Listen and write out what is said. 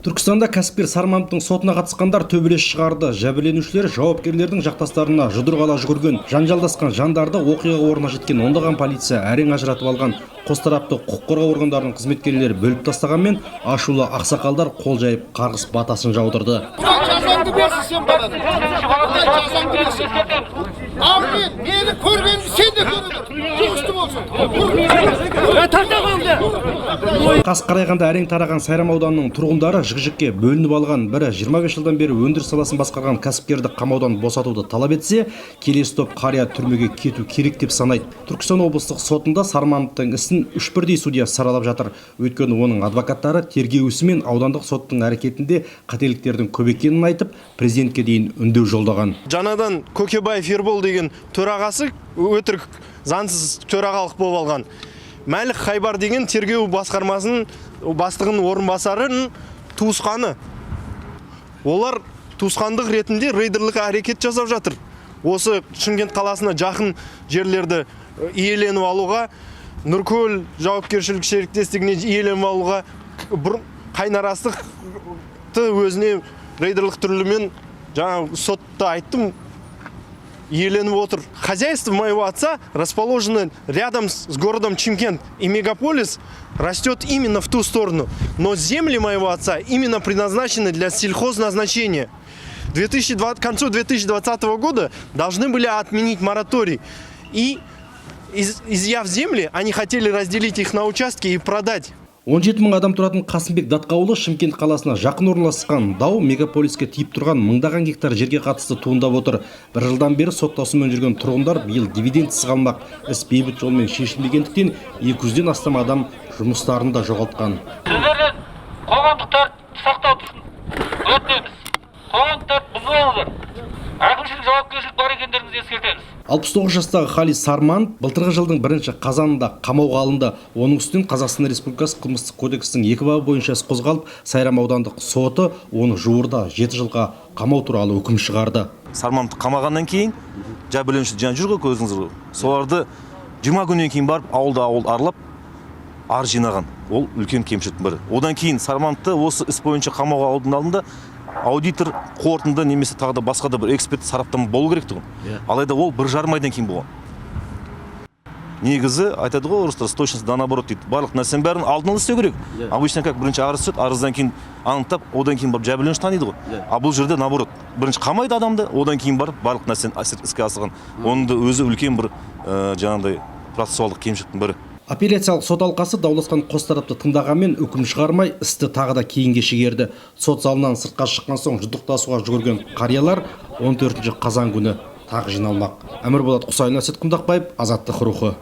Түркістанда кәсіпкер Сармановтың сотына қатысқандар төбелес шығарды. Жәбірленушілер жауапкерлердің жақтастарына жұдырық ала жүгірген, жанжалдасқан жандарды оқиға орнына жеткен ондаған полиция әрең ажыратып алған. Қос тарапты құқық қорғау органдарының қызметкерлері бөліп тастағанмен, ашулы ақсақалдар қол жайып қарғыс батасын жаудырды. Қас қарайғанда әрең тараған Сайрам ауданының тұрғындары жік-жікке бөлініп алған. Бірі 25 жылдан бері өндіріс саласын басқарған кәсіпкерді қамаудан босатуды талап етсе, келесі топ қария түрмеге кету керек деп санайды. Түркістан облыстық сотында Сармановтың ісін 3 бірдей судья саралап жатыр. Өйткені оның адвокаттары тергеу ісі мен аудандық соттың әрекетінде қателіктердің көп екенін айтып, президентке дейін үндеу жолдаған. Жаңадан Көкебаев Ербол деген төрағасы өтірік заңсыз төрағалық болып алған. Мәлік Хайбар деген тергеу басқармасының бастығының орынбасарының туысқаны. Олар туысқандық ретінде рейдерлік әрекет жасап жатыр. Осы Шымкент қаласына жақын жерлерді иеленіп алуға, Нұркөл жауапкершілік серіктестігіне иеленіп алуға, қайнарастықты өзіне рейдерлік түрлімен жаңа сотта айттым, иеленіп отыр. Хозяйство моего отца расположено рядом с городом Шымкент, и мегаполис растет именно в ту сторону. Но земли моего отца именно предназначены для сельхозназначения. К концу 2020 года должны были отменить мораторий. И изъяв земли, они хотели разделить их на участки и продать. 17 мың адам тұратын Қасымбек Датқаулы Шымкент қаласына жақын орналасқан дау мегаполиске тиіп тұрған мыңдаған гектар жерге қатысты туындап отыр. Бір жылдан бері соттасумен жүрген тұрғындар биыл дивидендсіз қалмақ. Іс бейбіт жолмен шешілмегендіктен 200-ден астам адам жұмыстарын да жоғалтқан. Сіздерден қоғамдық тәртіпті сақтауды өтінеміз. Қоғамдық тәртіп бұзылып, әкімшілік жауапкершілік бар екендеріңізді ескертеміз. 69 жастағы Хали Сарманов былтырғы жылдың 1 қазанында қамауға алынды. Оның үстінен Қазақстан Республикасы қылмыстық кодексінің 2 бабы бойынша іс қозғалып, Сайрам аудандық соты оны жуырда 7 жылға қамау туралы үкім шығарды. Сармановты қамағаннан кейін жәбірленушілер жүр ғой, көзіңіз. Соларды 20 күннен кейін барып ауыл аралап ар жинаған. Ол үлкен кемшіліктің бірі. Одан кейін Сармановты осы іс бойынша қамауға алудың алдында аудитор қорытынды немесе тағы да басқа да бір эксперт сараптама болу керек тұғын. Алайда ол 1,5 айдан кейін болған. Негізі айтады ғой, орыстар с точностью да наоборот дейді. Барлық нәрсенің бәрін алдын ала істеу керек. Обычно как бірінші арыз түседі, арыздан кейін анықтап, одан кейін барып жәбірленуші таниды ғой. А бұл жерде наоборот. Бірінші қамайды адамды, одан кейін барып барлық нәрсені іске асырған. Оның да өзі үлкен бір жаңағыдай процессуалдық кемшіліктің бірі. Апелляциялық сот алқасы дауласқан қос тарапты тыңдағанмен үкім шығармай, істі тағы да кейінге шегерді. Сот залынан сыртқа шыққан соң жұдырықтасуға жүгірген қариялар 14 қазан күні тағы жиналмақ. Әмір Болат Құсайын, Азаттык Рýhy.